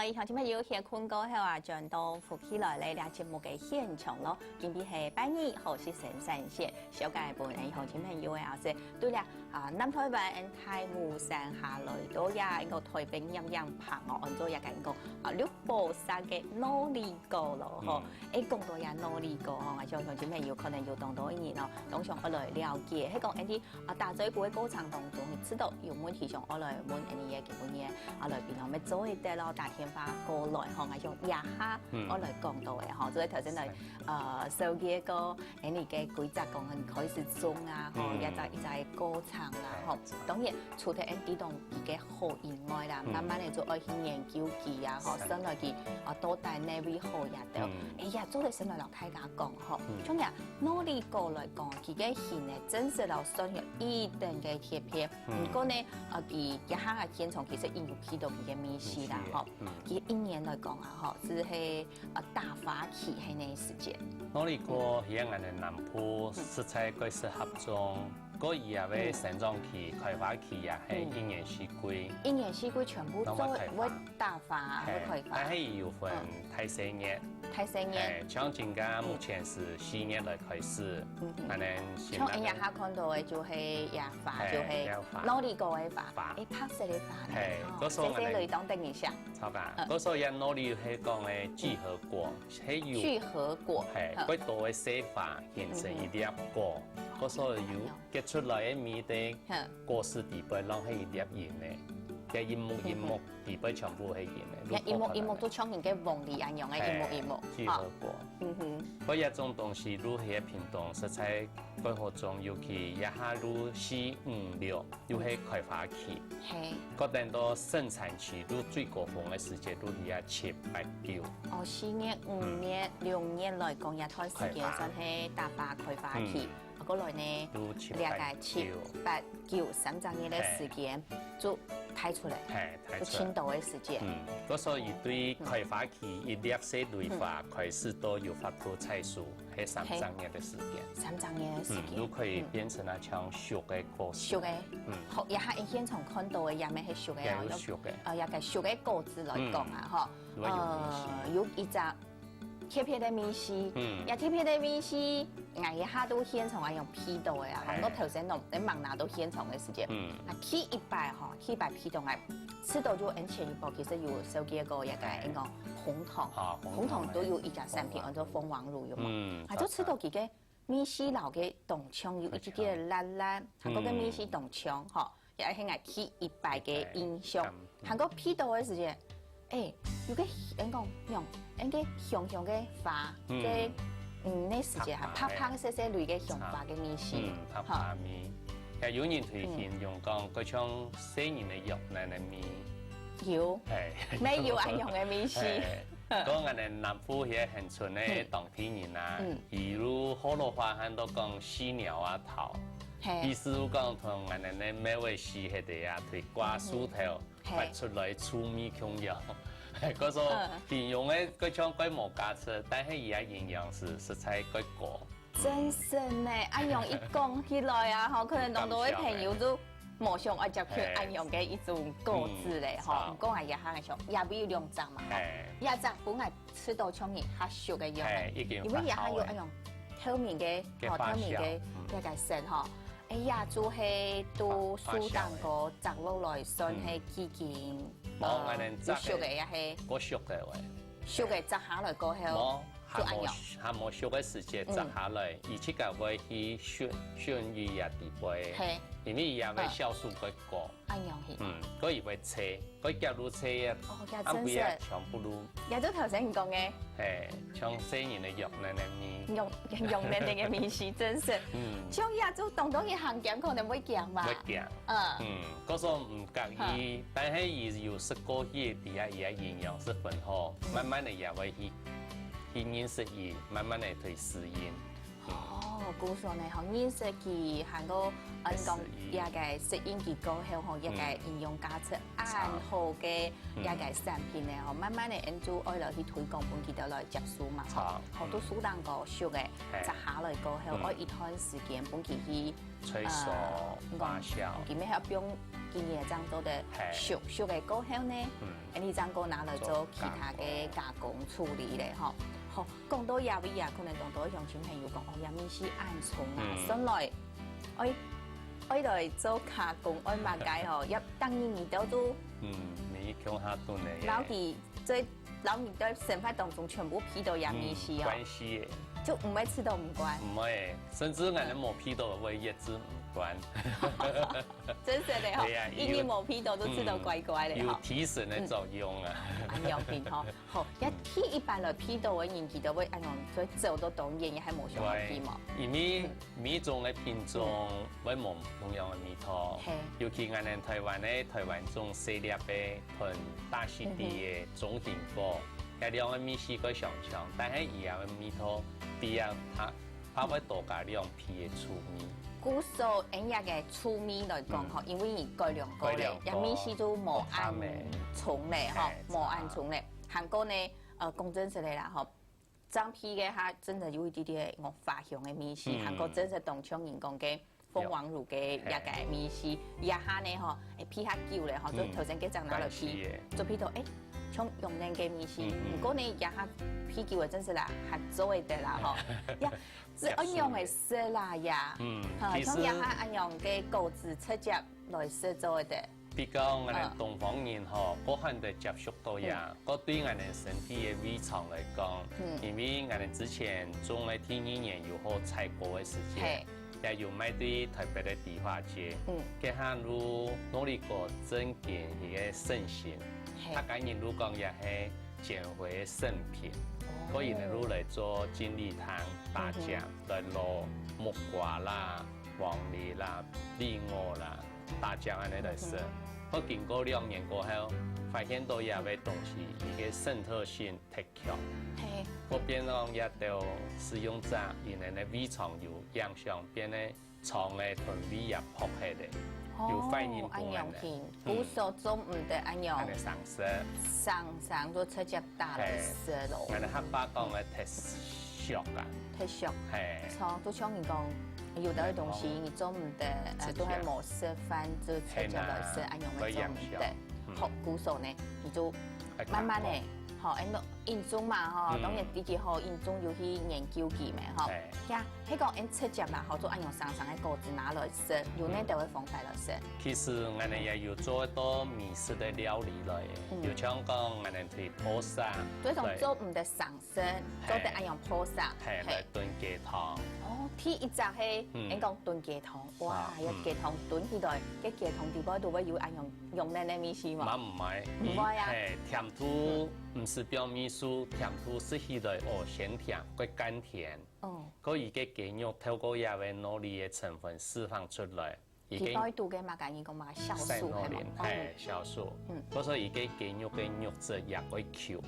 來鄉親朋友歇困過後啊，轉到福起來咧，倆節目嘅現場咯。今日係8月24日3時，小介本鄉親朋友嘅後生，對啦南台灣太湖山下來到呀，一個台北陰陽棚哦，按照一個綠寶山嘅努力過咯，嗬。講到呀努力過嗬，我相信親朋友可能要當到一年咯，當上我來了解，喺講一啲大嘴部嘅過程當中，知道有問題上我來問一啲嘢，基本嘢來邊度咩做一啲咯，打電話過來，嗬，我用一下我來講到嘅，嗬，所以頭先嚟手機一個你嘅規則講很開始中啊，嗬，一隻過程啦，嗬，當然除咗啲當自己好以外啦，慢慢嚟做愛去研究佢啊，嗬，先來佢多帶呢位好日到，哎呀，做嚟先來落大家講，嗬，仲有努力過來講，佢嘅現咧真實嚟算有一定嘅貼片，不過呢，佢一下嘅天從其實已經睇到佢嘅面試啦，嗬，佢一年來講啊，嗬，只係大發期係呢時間。努力過喺我哋南部食材嗰時合作，嗰以後嘅成長期、開發期啊，係一年四季。一年四季全部都會大發，會開發。但係有分睇4年。睇4年。像今家目前是4年來開始，可能像一日下看到嘅就係日發，就係努力過嘅發，拍攝嘅發咧。嗰時候嚟當定一下。好噶，嗰時候也努力係講嘅聚合果，係有聚合果，係幾多嘅寫法形成一粒果，嗰時候有結出來嘅米的果實底部，讓係一粒鹽嘅。嘅一幕底部全部係鹽嘅，一幕都搶人嘅黃梨一樣嘅一幕。聚合果。嗰一種東西，如係平東食材規劃中，尤其一下如4、5、6，又係開發期。嗰等到生產期，如最高峰嘅時間，如係7、8、9。4年、5年、6年來講，一段時間算係大發開發期。過來呢，大概7、8、9、3年嘅時間就睇出嚟，就青島嘅時間。嗰時候一對開發期一粒些類化開始都有發到菜樹，係3年嘅時間。3年嘅時間，都可以變成一像熟嘅果實。熟嘅，好，一下現場看到嘅也咪係熟嘅，有熟嘅，也係熟嘅果子來講啊，嗬，有一隻貼片嘅米絲，也貼片嘅米絲。我一下都現場係用批到嘅啊，我頭先你盲拿到現場嘅時間，批100嗬，100批到係，吃到就按前一步，其實有手機一個一個紅糖都有一家產品，按照鳳凰乳有嘛，係都吃到佢嘅米絲流嘅凍槍，有一啲嘅辣辣，韓國嘅米絲凍槍，嗬，又係係批100嘅印象，韓國批到嘅時間，有個用香香嘅花嘅。呢時間係啪啪些些類嘅香化嘅米線，啪啪米。有人推薦用講嗰種4年嘅肉奶奶米，有，咩要啱用嘅米線？嗰我哋南部嘅鄉村嘅當地人啊，比如好多話很多講犀鳥啊頭，意思講同我哋咧每位時係哋啊，推掛樹頭發出來粗米香油。嗰種形容嘅嗰種規模價值，但係而家營養是食材幾個。真係呢，阿用一講起來啊，嗬，可能當到啲朋友都冇想愛接佢阿用嘅一種果子咧，嗬，唔講係一下嘅上，也比2隻嘛，一隻本係吃到腸兒嚇熟嘅樣，因為一下要阿用透明嘅，透明嘅一個色嗬。哎呀，就係都蘇丹個摘落來算係幾件。我熟嘅也係，我熟嘅喂，熟嘅摘下來過後，就按用。還冇熟嘅時間摘下來，而且個會去選魚也地杯，因為也會酵素個高。按用去。嗰以為切，嗰夾路切啊，真係全部都。也都頭先唔講嘅。像4年嘅肉奶奶米。用奶奶嘅米線真係。像亞洲當當嘅行檢可能會驚嘛？會驚。嗰時候唔介意，但係有食過嘢，底下也營養是很好，慢慢的也會去認識伊，慢慢的去適應。哦，古時呢，吼認識佢韓國講一個適應佢過後吼，一個應用價值按好嘅一個產品咧，吼慢慢的按住愛來去推廣，本佢就來接觸嘛，吼好多數當個熟嘅，摘下來過後，愛一段時間本佢去催熟發酵，佢咩係不用經驗這樣做的熟嘅過後呢，你這樣個拿來做其他嘅加工處理咧，吼。好，講到野味啊，可能講到鄉親朋友講，哦，野味是按蟲啊，上來，我來做加工，我嘛解吼，一當然你都都，你強下燉嘅，老弟最老年在生活當中全部批到野味是哦，關係嘅，就唔會吃到唔慣，唔會，甚至我哋冇批到會一直唔慣，真實的吼，因為冇批到都知道怪怪的有提神的作用啊，按樣品吼，好，一般來批到嘅人佢都會按樣，所以做到當然也係冇上批嘛，因為每種嘅品種會冇同樣嘅味道，尤其我哋台灣種細粒嘅同大溪地嘅種型貨，一兩個味是個上強，但係以後嘅味道比較它會多加兩批嘅醋味。古數人家嘅醋味來講吼，因為改良過咧，一味是都冇按蟲咧吼，冇按蟲咧。韓國呢，講真實嚟啦吼，張批嘅嚇真係有一啲啲惡化向嘅味是，韓國真係當場人講嘅鳳凰乳嘅一個味是，一下呢吼，批下久咧吼，就頭先幾隻拿來批，就批到像用靚嘅味是，如果你一下批久嘅真係啦，合做嘅得啦吼，呀。是按樣嘅色啦呀，從一下按樣嘅果子直接來製作的。比較我哋東方人吼，嗰項嘅接觸到呀，嗰對我哋身體嘅胃腸嚟講，因為我哋之前種嘅天然嘢有好採果嘅時間，也有買啲特別嘅地花節，佢下如努力過增減佢嘅腎性，他講人如講也係減肥聖品。可以呢，攞嚟做精力湯、大醬，來攞木瓜啦、黃梨啦、荔鵝啦、大醬安尼來食。我經過2年過後，發現到有啲東西伊個滲透性特強。嗰邊講也都使用者，因為呢胃腸有影響，變咧腸嘅同胃也破開咧。有反應不安的，古時種唔得按樣，上色，上都直接打嚟食咯。我哋黑白講嘅特熟啊，特熟，錯都像你講，有啲東西你種唔得，都係冇食飯就直接來食按樣嘅種唔得。好，古時呢，你就慢慢嚟。吼，因種嘛吼，當然自己吼因種有去研究佢咪吼，呀，迄個因直接啦，吼做按用生嘅果子拿來食，用呢啲嘅方法來食。其實我哋也有做一道美式嘅料理來，有像講我哋去泡沙，所以講做唔得生食，做得按用泡沙，係來燉雞湯。哦，第一集係你講燉雞湯，哇，一雞湯燉起來，嘅雞湯底部都會有按用呢啲味絲嘛？唔係，唔係啊，甜度唔是標味素，甜度是起來鮮甜，會甘甜。嗰而家雞肉透過也為努力嘅成分釋放出來，已經2度嘅嘛，講伊講嘛酵素係嘛？係酵素。嗰所以而家雞肉嘅肉質也會 Q，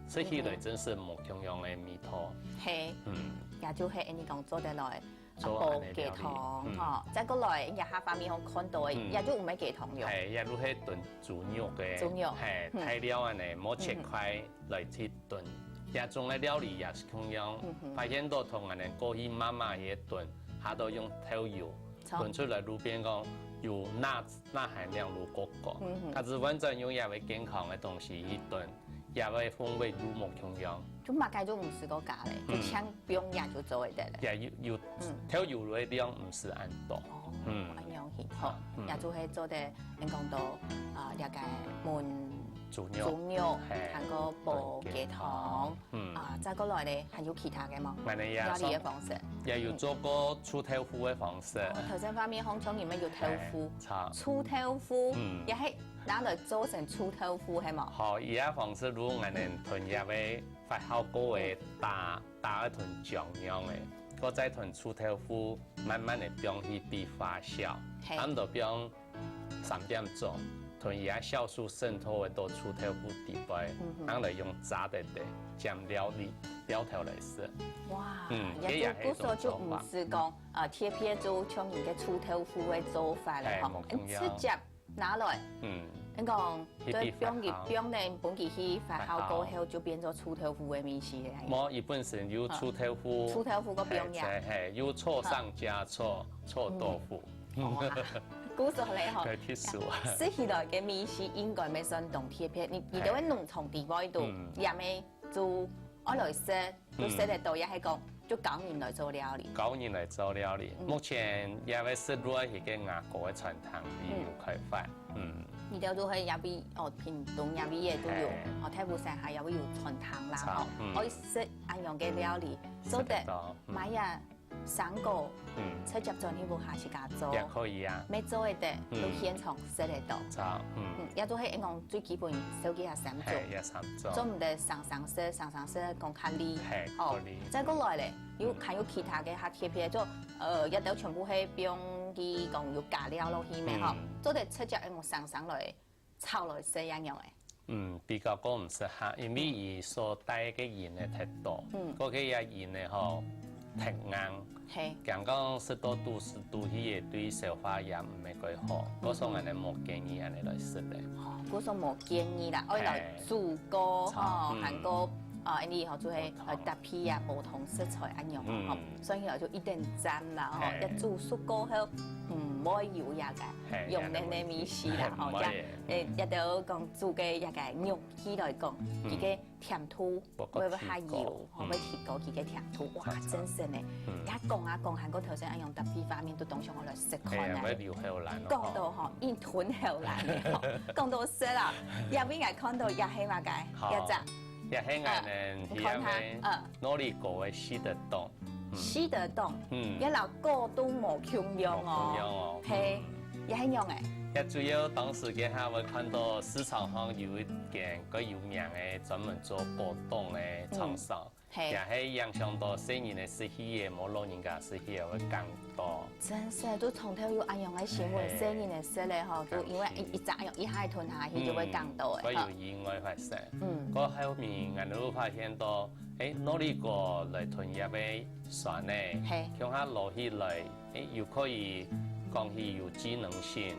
吃起來真是冇同樣嘅味道。係，也就係你講做得來。煲雞湯，吼，再過來日下方面我看到嘅，也就唔係雞湯用。係，也都係燉豬肉嘅。豬肉。係，太料啊呢，冇切塊來去燉。也種嘅料理也是同樣，發現到同我哋過去媽媽嘢燉，下都用透油燉出來，路邊講有鈉含量如高高，但是完全用也為健康嘅東西去燉，也為風味如冇同樣。咁馬街都唔是個假咧，就搶不用也就做得咧。也有挑油嘅量唔是按多。按樣去，好，也就係做得你講到一個燜豬肉，還個煲雞湯，再過來咧還有其他嘅嗎？料理嘅方式。也有做過醋豆腐嘅方式。頭先方面好像你們有豆腐，醋豆腐，也係拿來做成醋豆腐係嘛？好，而家方式如我哋囤入嘅發酵過嘅打一囤醬樣嘅，個再囤醋豆腐，慢慢地變去變發酵，咁就變3點鐘。同伊啊酵素渗透的到出头部底部，咱来用炸的酱料头来食。哇，也就古时候就唔是讲贴片做像人嘅粗豆腐嘅做法咧吼，直接拿来，你讲对冰咧本期去发酵过后就变做粗豆腐嘅面食咧。冇，伊本身有粗豆腐个冰呀，系有错上加错豆腐。古时候咧吼，食起来嘅面食应该未算动贴片，你都会农场地位度，也未做我来食，都食得到，也系讲就9年来做料理。9年来做料理，目前也会涉入一个外国嘅传统旅游开发。你哋都去也比屏东也比嘢都有，太湖山下也會有傳統啦，吼，可以食安樣嘅料理，做得買呀生果，直接做呢部下是家做，也可以啊，未做得都現場食得到，也都係一樣最基本手機下三做，做唔得上色講較厲，再過來咧，還有其他嘅下貼片做，一都全部係用佢講有加料落去咩吼，做得直接用上來炒來食一樣嘅。比較講唔適合，因為伊所帶嘅鹽咧太多，嗰個也鹽咧吼太硬，講講10多度10度，佢嘅對消化也唔係幾好，嗰種人哋冇建議人哋來食咧。嗰種冇建議啦，我來煮過吼，韓國呢吼做係搭配啊不同食材安樣吼，所以就一定讚啦吼，一煮熟過後唔可以油呀嘅，用呢啲米絲啦吼，一到講煮嘅一個肉起來講，佢嘅甜度會下油，會提高佢嘅甜度，哇真係呢！一講韓國頭先一樣搭配方面都當上我來食開啦，講到吼一吞後難嘅吼，講到食啦，入邊係看到也係嘛嘅一隻。也係藝人，佢係努力過嘅西德東，西德東，一樓個都冇窮樣哦，係也係樣嘅。也主要當時嘅下會看到市場上有一間個有名嘅專門做果凍嘅廠商，也係影響到生意嘅事業，冇老人家事業會更多。真係都從頭有安樣嘅新聞，生意嘅事咧嗬，都因為一扎樣一下吞下去就會更多嘅。會有意外發生。嗰後面我哋都發現到，努力過來囤入嘅船咧，向下落起來，又可以講係有機能性，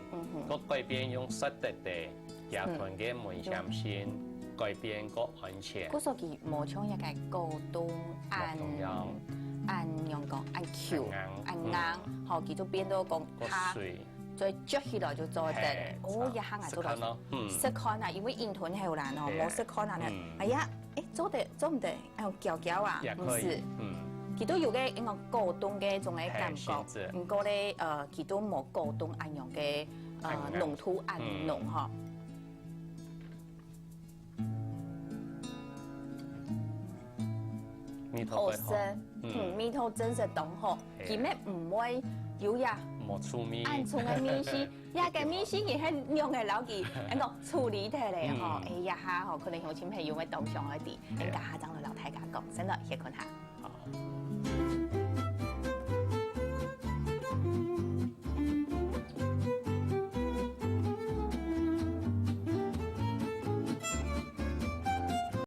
個改變用實質嘅也囤嘅門險性，改變個安全。嗰時佢冇像一個高度按樣講按橋按硬，後佢就變到講它再着起來就做得，一下眼做到。識看啊，因為印吞好難哦，冇識看啊咧，哎呀，做唔得，攪攪啊，唔是。佢都有嘅一個高凍嘅一種嘅感覺，不過咧佢都冇高凍按樣嘅濃度按濃嗬。好食，米頭真係當好，佢咩唔會有呀？冇粗米，按重嘅米絲，呀個米絲佢係用嘅老幾，一個處理得嚟嗬，哎呀哈嗬，可能好似係用嘅當上嗰啲，人家下爭到老太家講，真係謝坤下。